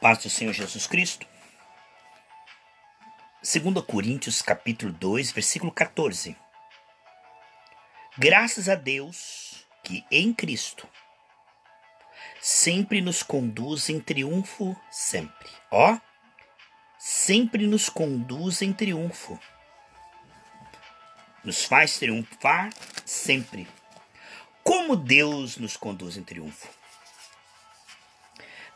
Paz do Senhor Jesus Cristo. 2 Coríntios capítulo 2, versículo 14. Graças a Deus que em Cristo sempre nos conduz em triunfo sempre. Sempre nos conduz em triunfo. Nos faz triunfar sempre. Como Deus nos conduz em triunfo?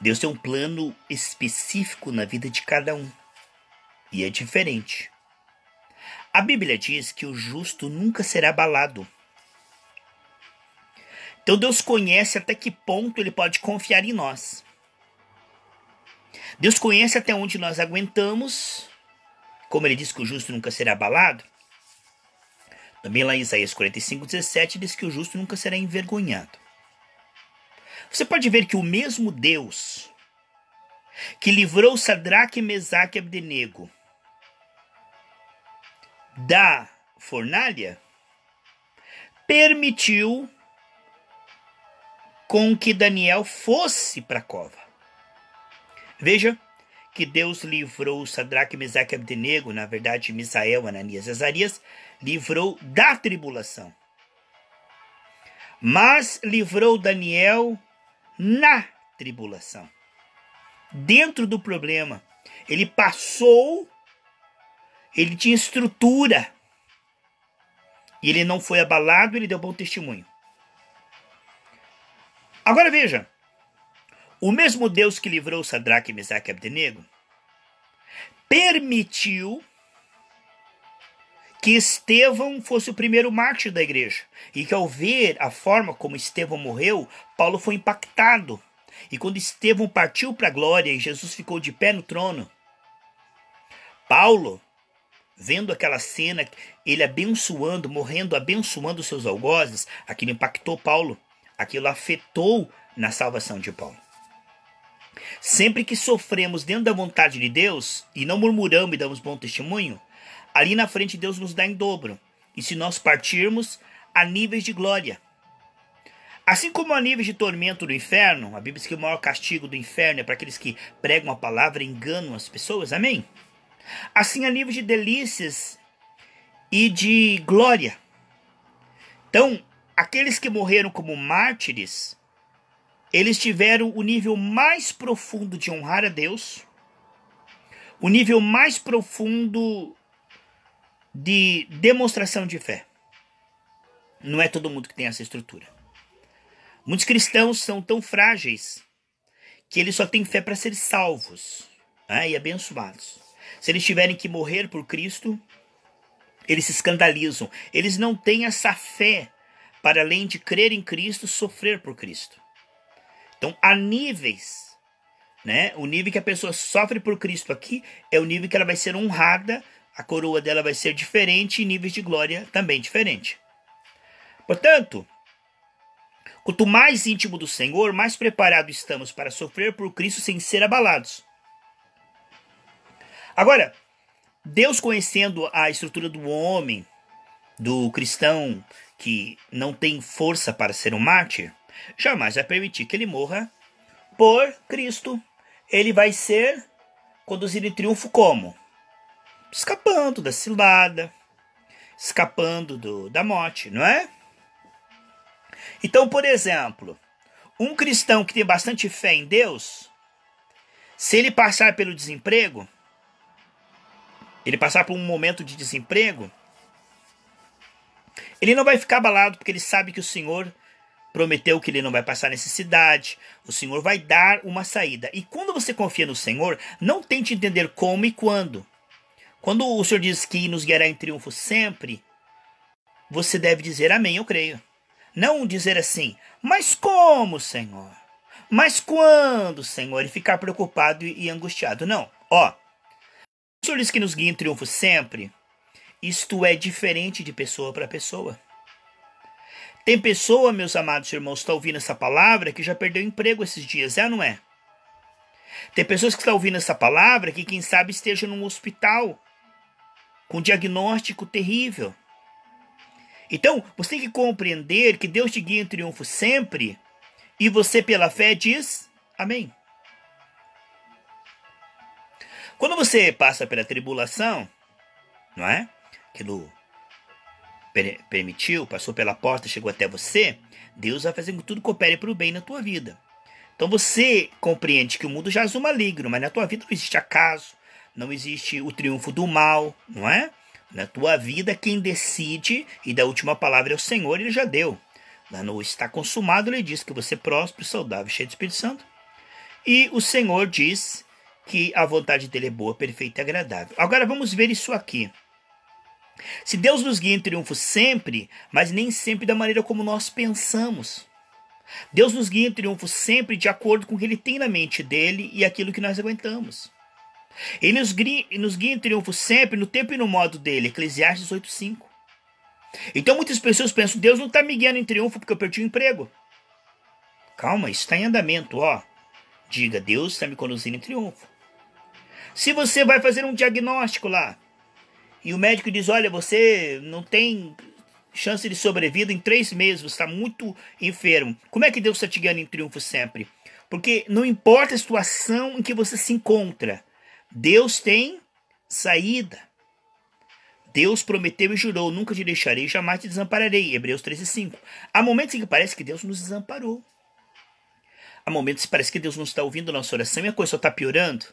Deus tem um plano específico na vida de cada um. E é diferente. A Bíblia diz que o justo nunca será abalado. Então Deus conhece até que ponto Ele pode confiar em nós. Deus conhece até onde nós aguentamos. Como Ele diz que o justo nunca será abalado. Também lá em Isaías 45:17 diz que o justo nunca será envergonhado. Você pode ver que o mesmo Deus que livrou Sadraque, Mesaque e Abdenego da fornalha permitiu com que Daniel fosse para a cova. Veja que Deus livrou Sadraque, Mesaque e Abdenego, na verdade Misael, Ananias e Azarias, livrou da tribulação. Mas livrou Daniel na tribulação. Dentro do problema. Ele passou, ele tinha estrutura. E ele não foi abalado, ele deu bom testemunho. Agora veja. O mesmo Deus que livrou Sadraque, Mesaque e Abdenego permitiu que Estevão fosse o primeiro mártir da igreja. E que ao ver a forma como Estevão morreu, Paulo foi impactado. E quando Estevão partiu para a glória e Jesus ficou de pé no trono, Paulo, vendo aquela cena, ele abençoando, morrendo, abençoando os seus algozes, aquilo impactou Paulo. Aquilo afetou na salvação de Paulo. Sempre que sofremos dentro da vontade de Deus e não murmuramos e damos bom testemunho, ali na frente Deus nos dá em dobro. E se nós partirmos a níveis de glória. Assim como a níveis de tormento do inferno, a Bíblia diz que o maior castigo do inferno é para aqueles que pregam a palavra e enganam as pessoas. Amém? Assim a níveis de delícias e de glória. Então, aqueles que morreram como mártires, eles tiveram o nível mais profundo de honrar a Deus, o nível mais profundo de demonstração de fé. Não é todo mundo que tem essa estrutura. Muitos cristãos são tão frágeis que eles só têm fé para ser salvos e abençoados. Se eles tiverem que morrer por Cristo, eles se escandalizam. Eles não têm essa fé para, além de crer em Cristo, sofrer por Cristo. Então, há níveis. O nível que a pessoa sofre por Cristo aqui é o nível que ela vai ser honrada, a coroa dela vai ser diferente e níveis de glória também diferente. Portanto, quanto mais íntimo do Senhor, mais preparados estamos para sofrer por Cristo sem ser abalados. Agora, Deus, conhecendo a estrutura do homem, do cristão que não tem força para ser um mártir, jamais vai permitir que ele morra por Cristo. Ele vai ser conduzido em triunfo como? Escapando da cilada, escapando da morte, não é? Então, por exemplo, um cristão que tem bastante fé em Deus, se ele passar pelo desemprego, ele passar por um momento de desemprego, ele não vai ficar abalado, porque ele sabe que o Senhor prometeu que ele não vai passar necessidade, o Senhor vai dar uma saída. E quando você confia no Senhor, não tente entender como e quando. Quando o Senhor diz que nos guiará em triunfo sempre, você deve dizer amém, eu creio. Não dizer assim, mas como, Senhor? Mas quando, Senhor? E ficar preocupado e angustiado. Não. O Senhor diz que nos guia em triunfo sempre. Isto é diferente de pessoa para pessoa. Tem pessoa, meus amados irmãos, que está ouvindo essa palavra que já perdeu emprego esses dias, é ou não é? Tem pessoas que estão ouvindo essa palavra que, quem sabe, esteja num hospital com um diagnóstico terrível. Então, você tem que compreender que Deus te guia em triunfo sempre e você, pela fé, diz amém. Quando você passa pela tribulação, não é? Aquilo permitiu, passou pela porta, chegou até você, Deus vai fazer com que tudo coopere para o bem na tua vida. Então você compreende que o mundo jaz o maligno, mas na tua vida não existe acaso, não existe o triunfo do mal, não é? Na tua vida quem decide e da última palavra é o Senhor, ele já deu. Lá no está consumado, ele diz que você é próspero, saudável, cheio do Espírito Santo. E o Senhor diz que a vontade dele é boa, perfeita e agradável. Agora vamos ver isso aqui. Se Deus nos guia em triunfo sempre, mas nem sempre da maneira como nós pensamos. Deus nos guia em triunfo sempre de acordo com o que Ele tem na mente dele e aquilo que nós aguentamos. Ele nos guia em triunfo sempre no tempo e no modo dele, Eclesiastes 8:5. Então muitas pessoas pensam, Deus não está me guiando em triunfo porque eu perdi o emprego. Calma, isso está em andamento, ó. Diga, Deus está me conduzindo em triunfo. Se você vai fazer um diagnóstico lá, e o médico diz, olha, você não tem chance de sobrevida em 3 meses, você está muito enfermo. Como é que Deus está te guiando em triunfo sempre? Porque não importa a situação em que você se encontra, Deus tem saída. Deus prometeu e jurou, nunca te deixarei, jamais te desampararei. Hebreus 13:5. Há momentos em que parece que Deus nos desamparou. Há momentos que parece que Deus não está ouvindo a nossa oração e a coisa só está piorando.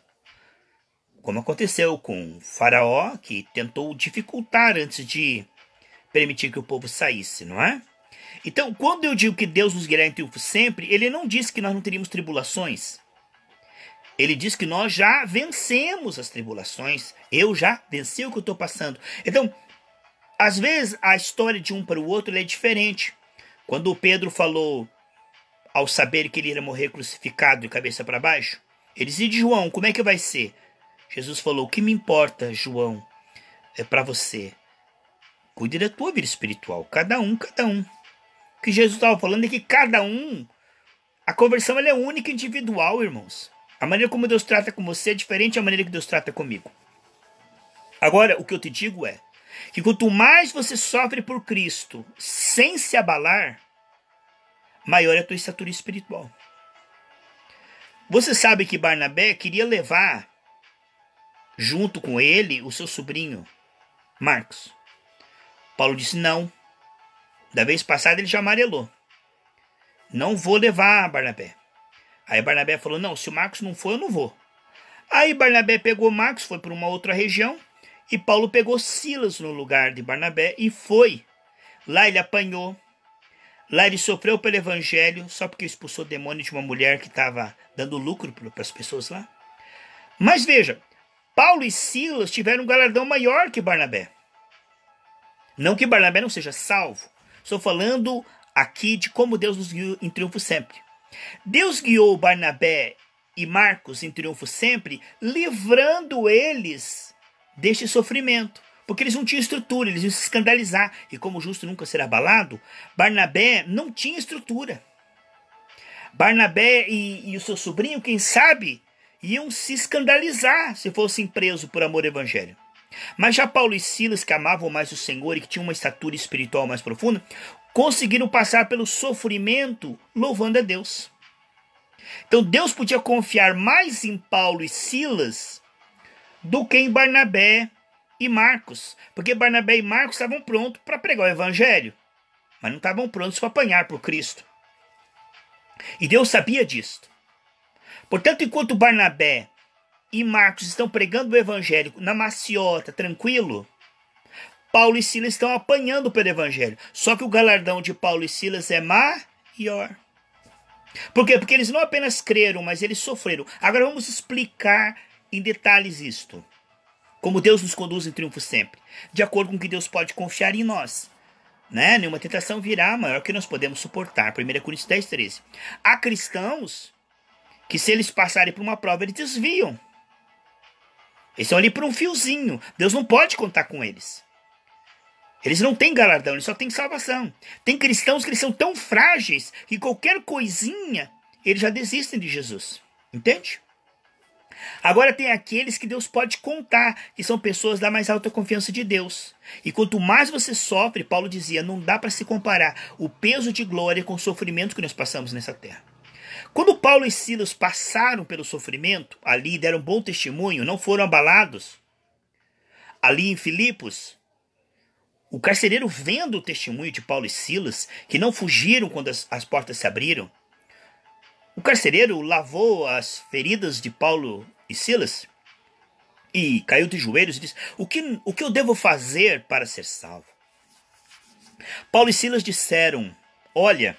Como aconteceu com Faraó, que tentou dificultar antes de permitir que o povo saísse, não é? Então, quando eu digo que Deus nos guiará em triunfo sempre, ele não diz que nós não teríamos tribulações. Ele diz que nós já vencemos as tribulações. Eu já venci o que eu estou passando. Então, às vezes, a história de um para o outro é diferente. Quando Pedro falou, ao saber que ele ia morrer crucificado de cabeça para baixo, ele disse, e de João, como é que vai ser? Jesus falou, o que me importa, João, é para você. Cuide da tua vida espiritual. Cada um. O que Jesus estava falando é que cada um, a conversão ela é única e individual, irmãos. A maneira como Deus trata com você é diferente da maneira que Deus trata comigo. Agora, o que eu te digo é que quanto mais você sofre por Cristo sem se abalar, maior é a tua estatura espiritual. Você sabe que Barnabé queria levar junto com ele o seu sobrinho, Marcos. Paulo disse não. Da vez passada ele já amarelou. Não vou levar Barnabé. Aí Barnabé falou, não, se o Marcos não for, eu não vou. Aí Barnabé pegou Marcos, foi para uma outra região, e Paulo pegou Silas no lugar de Barnabé e foi. Lá ele apanhou. Lá ele sofreu pelo evangelho, só porque expulsou o demônio de uma mulher que estava dando lucro para as pessoas lá. Mas veja, Paulo e Silas tiveram um galardão maior que Barnabé. Não que Barnabé não seja salvo. Estou falando aqui de como Deus nos guiou em triunfo sempre. Deus guiou Barnabé e Marcos em triunfo sempre, livrando eles deste sofrimento. Porque eles não tinham estrutura, eles iam se escandalizar. E como o justo nunca será abalado, Barnabé não tinha estrutura. Barnabé e o seu sobrinho, quem sabe, iam se escandalizar se fossem presos por amor ao evangelho. Mas já Paulo e Silas, que amavam mais o Senhor e que tinham uma estatura espiritual mais profunda, conseguiram passar pelo sofrimento louvando a Deus. Então Deus podia confiar mais em Paulo e Silas do que em Barnabé e Marcos. Porque Barnabé e Marcos estavam prontos para pregar o evangelho, mas não estavam prontos para apanhar por Cristo. E Deus sabia disso. Portanto, enquanto Barnabé e Marcos estão pregando o evangelho na maciota, tranquilo, Paulo e Silas estão apanhando pelo evangelho. Só que o galardão de Paulo e Silas é maior. Por quê? Porque eles não apenas creram, mas eles sofreram. Agora vamos explicar em detalhes isto. Como Deus nos conduz em triunfo sempre. De acordo com o que Deus pode confiar em nós. Né? Nenhuma tentação virá maior que nós podemos suportar. 1 Coríntios 10:13. Há cristãos que se eles passarem por uma prova, eles desviam. Eles estão ali por um fiozinho. Deus não pode contar com eles. Eles não têm galardão, eles só têm salvação. Tem cristãos que eles são tão frágeis que qualquer coisinha, eles já desistem de Jesus. Entende? Agora tem aqueles que Deus pode contar, que são pessoas da mais alta confiança de Deus. E quanto mais você sofre, Paulo dizia, não dá para se comparar o peso de glória com o sofrimento que nós passamos nessa terra. Quando Paulo e Silas passaram pelo sofrimento, ali deram bom testemunho, não foram abalados, ali em Filipos, o carcereiro, vendo o testemunho de Paulo e Silas, que não fugiram quando as portas se abriram, o carcereiro lavou as feridas de Paulo e Silas e caiu de joelhos e disse: o que eu devo fazer para ser salvo? Paulo e Silas disseram: olha,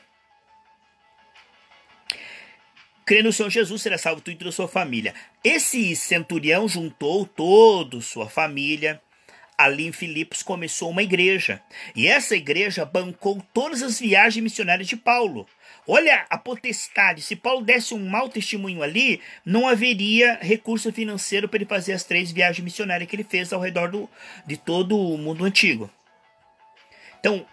crê no Senhor Jesus, será salvo tu e toda a sua família. Esse centurião juntou toda a sua família. Ali em Filipos começou uma igreja. E essa igreja bancou todas as viagens missionárias de Paulo. Olha a potestade. Se Paulo desse um mau testemunho ali, não haveria recurso financeiro para ele fazer as 3 viagens missionárias que ele fez ao redor de todo o mundo antigo. Então,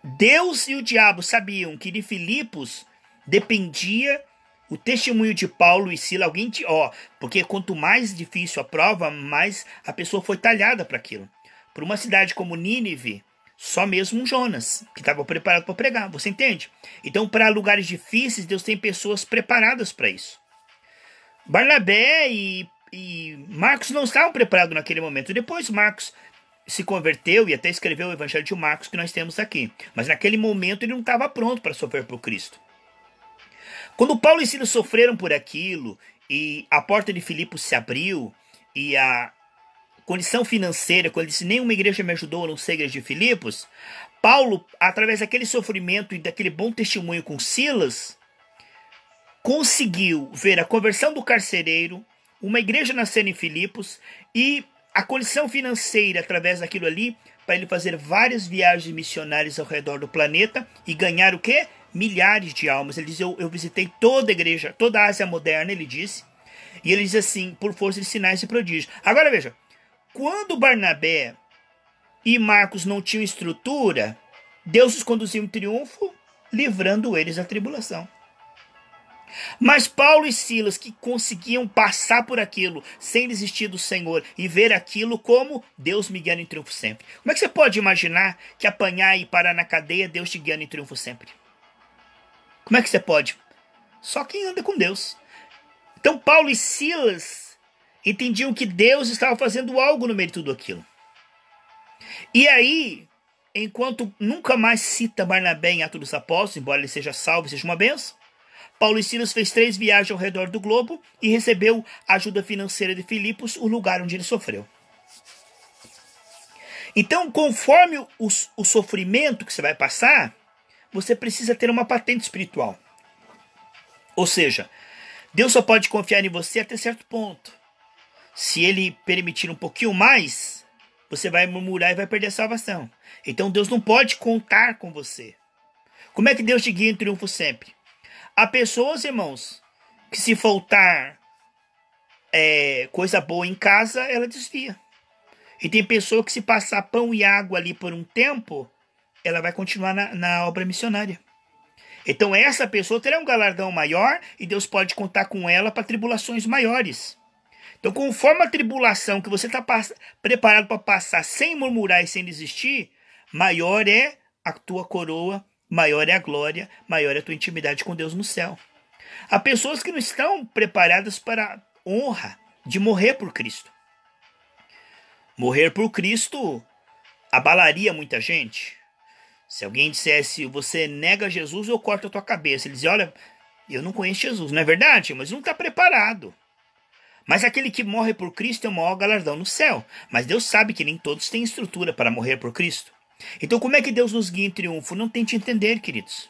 Deus e o diabo sabiam que de Filipos dependia o testemunho de Paulo e Silas. Porque quanto mais difícil a prova, mais a pessoa foi talhada para aquilo. Para uma cidade como Nínive, só mesmo um Jonas, que estava preparado para pregar, você entende? Então, para lugares difíceis, Deus tem pessoas preparadas para isso. Barnabé e Marcos não estavam preparados naquele momento. Depois Marcos se converteu e até escreveu o Evangelho de Marcos que nós temos aqui. Mas naquele momento ele não estava pronto para sofrer por Cristo. Quando Paulo e Silas sofreram por aquilo e a porta de Filipos se abriu e a condição financeira, quando ele disse nenhuma igreja me ajudou a não ser a igreja de Filipos, Paulo, através daquele sofrimento e daquele bom testemunho com Silas, conseguiu ver a conversão do carcereiro, uma igreja nascendo em Filipos e a condição financeira através daquilo ali para ele fazer várias viagens missionárias ao redor do planeta e ganhar o quê? Milhares de almas. Ele diz: eu visitei toda a igreja, toda a Ásia moderna, ele disse. E ele diz assim: por força de sinais e prodígios. Agora veja, quando Barnabé e Marcos não tinham estrutura, Deus os conduziu em triunfo, livrando eles da tribulação. Mas Paulo e Silas, que conseguiam passar por aquilo sem desistir do Senhor e ver aquilo como Deus me guiando em triunfo sempre. Como é que você pode imaginar que apanhar e parar na cadeia, Deus te guiando em triunfo sempre? Como é que você pode? Só quem anda com Deus. Então Paulo e Silas entendiam que Deus estava fazendo algo no meio de tudo aquilo. E aí, enquanto nunca mais cita Barnabé em Atos dos Apóstolos, embora ele seja salvo e seja uma benção, Paulo e Silas fez 3 viagens ao redor do globo e recebeu a ajuda financeira de Filipos, o lugar onde ele sofreu. Então, conforme o sofrimento que você vai passar, você precisa ter uma patente espiritual. Ou seja, Deus só pode confiar em você até certo ponto. Se ele permitir um pouquinho mais, você vai murmurar e vai perder a salvação. Então Deus não pode contar com você. Como é que Deus te guia em triunfo sempre? Há pessoas, irmãos, que se faltar coisa boa em casa, ela desvia. E tem pessoa que se passar pão e água ali por um tempo, ela vai continuar na obra missionária. Então essa pessoa terá um galardão maior e Deus pode contar com ela para tribulações maiores. Então, conforme a tribulação que você está preparado para passar sem murmurar e sem desistir, maior é a tua coroa, maior é a glória, maior é a tua intimidade com Deus no céu. Há pessoas que não estão preparadas para a honra de morrer por Cristo. Morrer por Cristo abalaria muita gente. Se alguém dissesse: você nega Jesus, eu corto a tua cabeça. Ele dizia: olha, eu não conheço Jesus. Não é verdade? Mas não está preparado. Mas aquele que morre por Cristo é o maior galardão no céu. Mas Deus sabe que nem todos têm estrutura para morrer por Cristo. Então como é que Deus nos guia em triunfo? Não tente entender, queridos.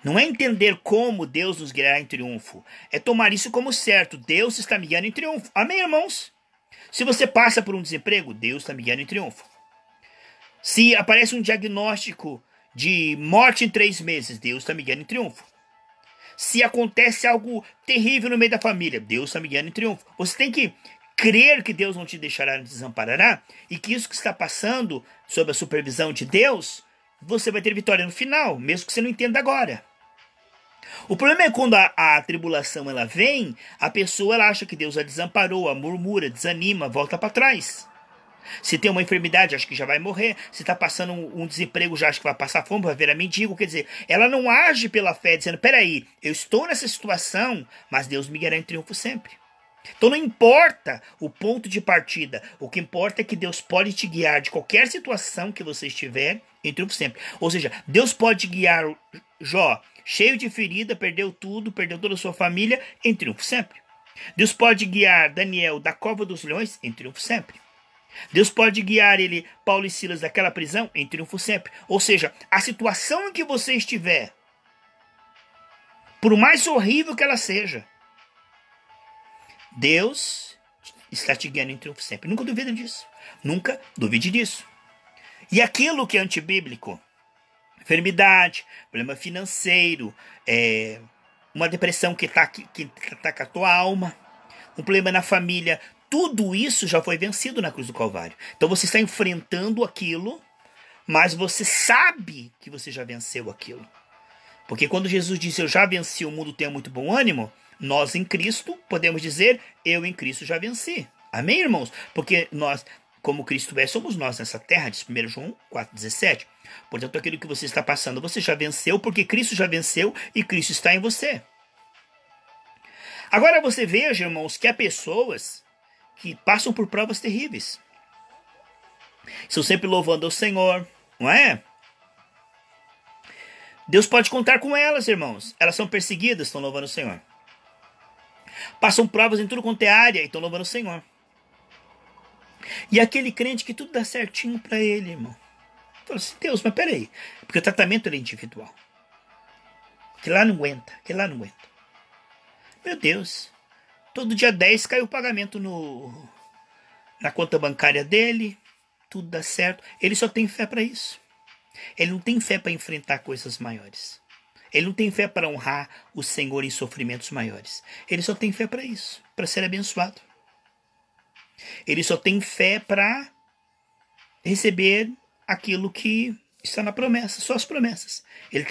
Não é entender como Deus nos guiará em triunfo. É tomar isso como certo. Deus está me guiando em triunfo. Amém, irmãos? Se você passa por um desemprego, Deus está me guiando em triunfo. Se aparece um diagnóstico de morte em 3 meses, Deus está me guiando em triunfo. Se acontece algo terrível no meio da família, Deus está me guiando em triunfo. Você tem que crer que Deus não te deixará, não te desamparará, e que isso que está passando sob a supervisão de Deus, você vai ter vitória no final, mesmo que você não entenda agora. O problema é quando a tribulação ela vem, a pessoa ela acha que Deus a desamparou, a murmura, desanima, volta para trás. Se tem uma enfermidade, acha que já vai morrer. Se está passando um desemprego, já acha que vai passar fome, vai virar mendigo. Quer dizer, ela não age pela fé, dizendo, peraí, eu estou nessa situação, mas Deus me guiará em triunfo sempre. Então não importa o ponto de partida, o que importa é que Deus pode te guiar de qualquer situação que você estiver em triunfo sempre. Ou seja, Deus pode guiar Jó, cheio de ferida, perdeu tudo, perdeu toda a sua família, em triunfo sempre. Deus pode guiar Daniel da cova dos leões, em triunfo sempre. Deus pode guiar ele, Paulo e Silas, daquela prisão, em triunfo sempre. Ou seja, a situação em que você estiver, por mais horrível que ela seja, Deus está te guiando em triunfo sempre. Nunca duvide disso. Nunca duvide disso. E aquilo que é antibíblico, enfermidade, problema financeiro, uma depressão que tá com a tua alma, um problema na família, tudo isso já foi vencido na cruz do Calvário. Então você está enfrentando aquilo, mas você sabe que você já venceu aquilo. Porque quando Jesus disse, eu já venci, o mundo tem muito bom ânimo, nós em Cristo podemos dizer, eu em Cristo já venci. Amém, irmãos? Porque nós, como Cristo é, somos nós nessa terra, diz 1 João 4,17. Portanto, aquilo que você está passando, você já venceu, porque Cristo já venceu e Cristo está em você. Agora você veja, irmãos, que há pessoas que passam por provas terríveis. Estão sempre louvando ao Senhor, não é? Deus pode contar com elas, irmãos. Elas são perseguidas, estão louvando o Senhor. Passam provas em tudo quanto é área e estão louvando o Senhor. E aquele crente que tudo dá certinho para ele, irmão. Fala assim, Deus, mas peraí. Porque o tratamento é individual. Que lá não aguenta, que lá não aguenta. Meu Deus. Todo dia 10 cai o pagamento na conta bancária dele. Tudo dá certo. Ele só tem fé para isso. Ele não tem fé para enfrentar coisas maiores. Ele não tem fé para honrar o Senhor em sofrimentos maiores. Ele só tem fé para isso, para ser abençoado. Ele só tem fé para receber aquilo que está na promessa, só as promessas. Ele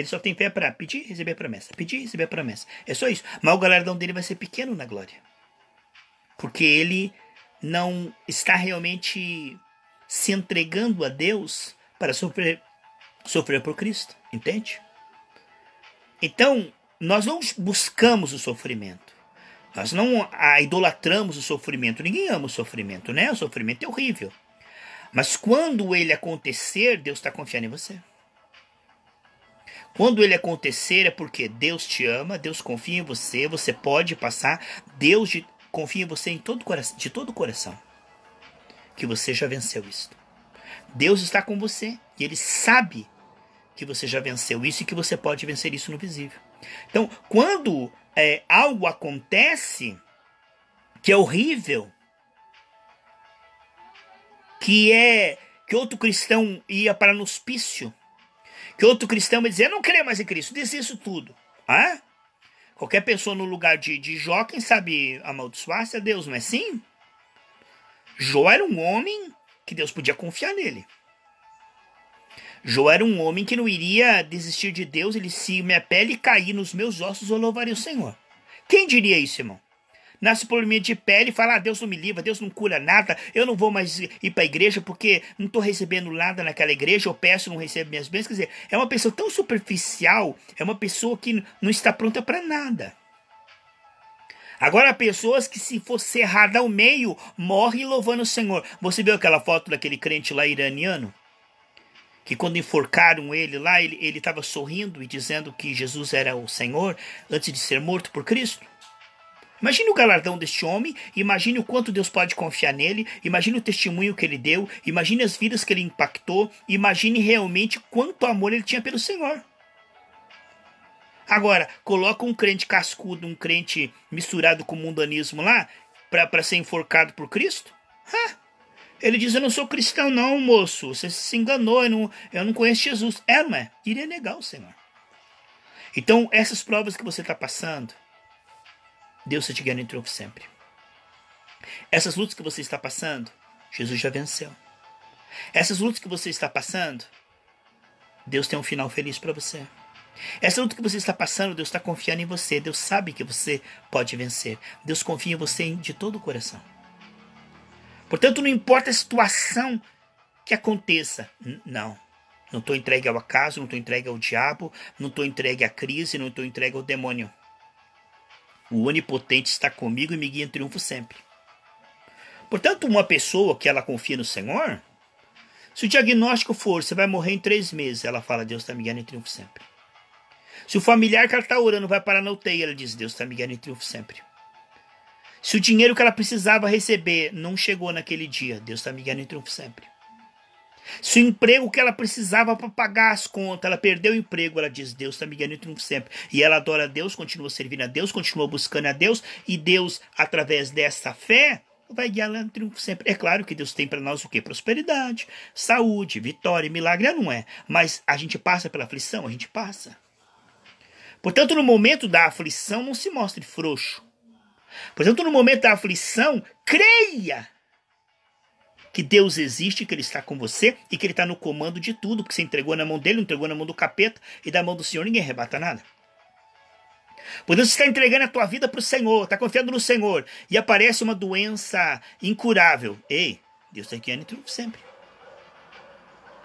só tem fé para pedir e receber promessa. Pedir e receber promessa. É só isso. Mas o galardão dele vai ser pequeno na glória. Porque ele não está realmente se entregando a Deus para sofrer por Cristo. Entende? Então, nós não buscamos o sofrimento. Nós não idolatramos o sofrimento. Ninguém ama o sofrimento, né? O sofrimento é horrível. Mas quando ele acontecer, Deus está confiando em você. Quando ele acontecer é porque Deus te ama, Deus confia em você, você pode passar, Deus confia em você de todo o coração. Que você já venceu isso. Deus está com você e Ele sabe que você já venceu isso e que você pode vencer isso no visível. Então, quando algo acontece que é horrível, que outro cristão ia para no hospício, que outro cristão ia dizer, eu não creio mais em Cristo, diz isso tudo. Ah? Qualquer pessoa no lugar de Jó, quem sabe amaldiçoar-se a Deus, não é assim? Jó era um homem que Deus podia confiar nele. Jó era um homem que não iria desistir de Deus, ele se minha pele cair nos meus ossos, eu louvaria o Senhor. Quem diria isso, irmão? Nasce probleminha de pele e fala, Deus não me livra, Deus não cura nada, eu não vou mais ir para a igreja porque não estou recebendo nada naquela igreja, eu peço e não recebo minhas bênçãos. Quer dizer, é uma pessoa tão superficial, é uma pessoa que não está pronta para nada. Agora, pessoas que se for cerrada ao meio, morrem louvando o Senhor. Você viu aquela foto daquele crente lá iraniano? Que quando enforcaram ele lá, ele estava sorrindo e dizendo que Jesus era o Senhor antes de ser morto por Cristo. Imagine o galardão deste homem, imagine o quanto Deus pode confiar nele, imagine o testemunho que ele deu, imagine as vidas que ele impactou, imagine realmente quanto amor ele tinha pelo Senhor. Agora, coloca um crente cascudo, um crente misturado com o mundanismo lá, para ser enforcado por Cristo? Ele diz, eu não sou cristão não, moço, você se enganou, eu não conheço Jesus. Não é? Iria negar o Senhor. Então, essas provas que você está passando, Deus está te guiando em triunfo sempre. Essas lutas que você está passando, Jesus já venceu. Essas lutas que você está passando, Deus tem um final feliz para você. Essa luta que você está passando, Deus está confiando em você. Deus sabe que você pode vencer. Deus confia em você de todo o coração. Portanto, não importa a situação que aconteça. Não estou entregue ao acaso, não estou entregue ao diabo, não estou entregue à crise, não estou entregue ao demônio. O onipotente está comigo e me guia em triunfo sempre. Portanto, uma pessoa que ela confia no Senhor, se o diagnóstico for, você vai morrer em 3 meses, ela fala, Deus está me guiando em triunfo sempre. Se o familiar que ela está orando vai parar na UTI, ela diz, Deus está me guiando em triunfo sempre. Se o dinheiro que ela precisava receber não chegou naquele dia, Deus está me guiando em triunfo sempre. Se o emprego que ela precisava para pagar as contas, ela perdeu o emprego, ela diz, Deus está me guiando em triunfo sempre. E ela adora a Deus, continua servindo a Deus, continua buscando a Deus, e Deus, através dessa fé, vai guiar ela em triunfo sempre. É claro que Deus tem para nós o quê? Prosperidade, saúde, vitória, milagre, não é. Mas a gente passa pela aflição, a gente passa. Portanto, no momento da aflição, não se mostre frouxo. Portanto, no momento da aflição, creia que Deus existe, que Ele está com você e que Ele está no comando de tudo, porque você entregou na mão dele, não entregou na mão do capeta, e da mão do Senhor ninguém arrebata nada. Portanto, você está entregando a tua vida para o Senhor, está confiando no Senhor, e aparece uma doença incurável. Ei, Deus está guiando em triunfo sempre.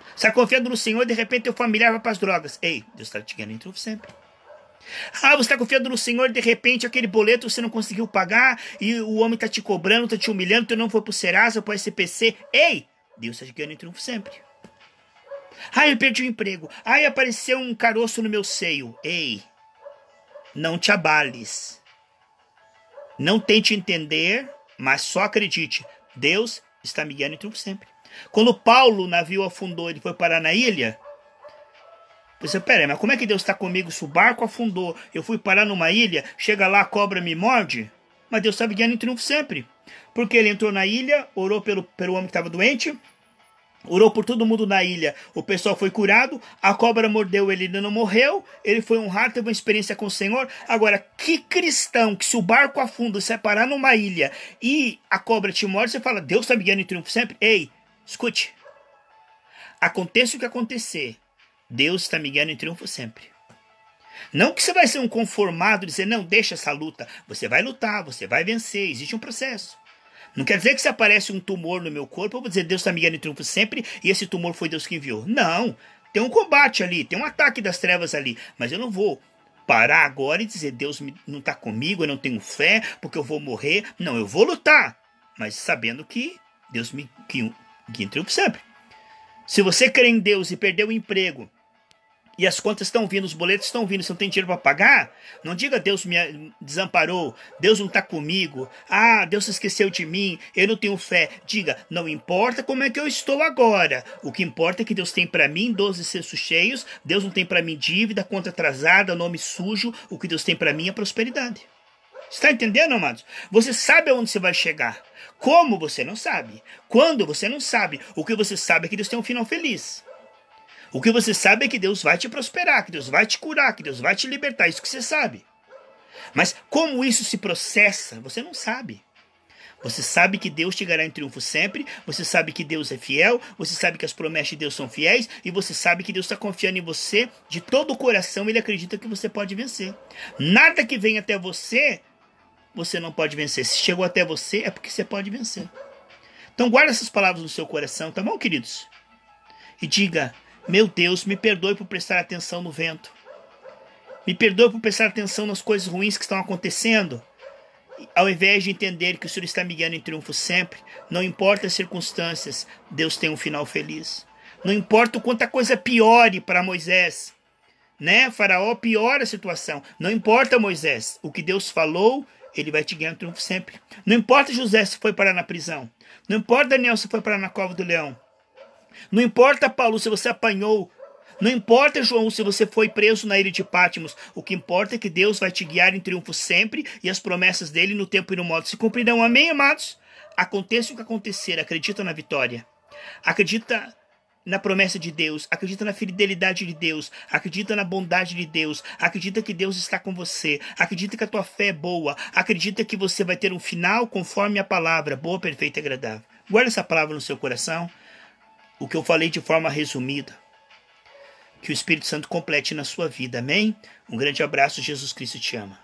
Você está confiando no Senhor e de repente teu familiar vai para as drogas. Ei, Deus está te guiando em triunfo sempre. Ah, você está confiando no Senhor e de repente aquele boleto você não conseguiu pagar e o homem está te cobrando, está te humilhando, tu não foi para o Serasa, para o SPC. Ei, Deus está te guiando em triunfo sempre. Ah, eu perdi o emprego. Ah, apareceu um caroço no meu seio. Ei, não te abales. Não tente entender, mas só acredite. Deus está me guiando em triunfo sempre. Quando Paulo, o navio afundou, ele foi parar na ilha. Você, peraí, mas como é que Deus está comigo se o barco afundou? Eu fui parar numa ilha, chega lá, a cobra me morde? Mas Deus está me guiando em triunfo sempre. Porque ele entrou na ilha, orou pelo homem que estava doente, orou por todo mundo na ilha, o pessoal foi curado, a cobra mordeu ele, ele não morreu, ele foi honrado, teve uma experiência com o Senhor. Agora, que cristão que se o barco afunda, você vai parar numa ilha e a cobra te morde, você fala, Deus está me guiando em triunfo sempre? Ei, escute, aconteça o que acontecer, Deus está me guiando em triunfo sempre. Não que você vai ser um conformado, dizer, não, deixa essa luta. Você vai lutar, você vai vencer, existe um processo. Não quer dizer que se aparece um tumor no meu corpo, eu vou dizer, Deus está me guiando em triunfo sempre, e esse tumor foi Deus que enviou. Não, tem um combate ali, tem um ataque das trevas ali, mas eu não vou parar agora e dizer, Deus não está comigo, eu não tenho fé, porque eu vou morrer. Não, eu vou lutar, mas sabendo que Deus me guia em triunfo sempre. Se você crê em Deus e perdeu o emprego, e as contas estão vindo, os boletos estão vindo, você não tem dinheiro para pagar, não diga Deus me desamparou, Deus não está comigo, ah, Deus se esqueceu de mim, eu não tenho fé. Diga, não importa como é que eu estou agora, o que importa é que Deus tem para mim 12 cestos cheios, Deus não tem para mim dívida, conta atrasada, nome sujo, o que Deus tem para mim é prosperidade. Está entendendo, amados? Você sabe aonde você vai chegar. Como você não sabe. Quando você não sabe. O que você sabe é que Deus tem um final feliz. O que você sabe é que Deus vai te prosperar, que Deus vai te curar, que Deus vai te libertar. Isso que você sabe. Mas como isso se processa, você não sabe. Você sabe que Deus te garante em triunfo sempre, você sabe que Deus é fiel, você sabe que as promessas de Deus são fiéis, e você sabe que Deus está confiando em você de todo o coração, Ele acredita que você pode vencer. Nada que vem até você, você não pode vencer. Se chegou até você, é porque você pode vencer. Então guarda essas palavras no seu coração, tá bom, queridos? E diga, meu Deus, me perdoe por prestar atenção no vento. Me perdoe por prestar atenção nas coisas ruins que estão acontecendo. Ao invés de entender que o Senhor está me guiando em triunfo sempre, não importa as circunstâncias, Deus tem um final feliz. Não importa o quanto a coisa piore para Moisés, né? Faraó piora a situação. Não importa, Moisés, o que Deus falou, Ele vai te guiar em triunfo sempre. Não importa José se foi parar na prisão. Não importa Daniel se foi parar na cova do leão. Não importa, Paulo, se você apanhou. Não importa, João, se você foi preso na ilha de Patmos. O que importa é que Deus vai te guiar em triunfo sempre e as promessas dele no tempo e no modo se cumprirão. Amém, amados? Aconteça o que acontecer, acredita na vitória. Acredita na promessa de Deus. Acredita na fidelidade de Deus. Acredita na bondade de Deus. Acredita que Deus está com você. Acredita que a tua fé é boa. Acredita que você vai ter um final conforme a palavra, boa, perfeita e agradável. Guarda essa palavra no seu coração. O que eu falei de forma resumida. Que o Espírito Santo complete na sua vida. Amém? Um grande abraço. Jesus Cristo te ama.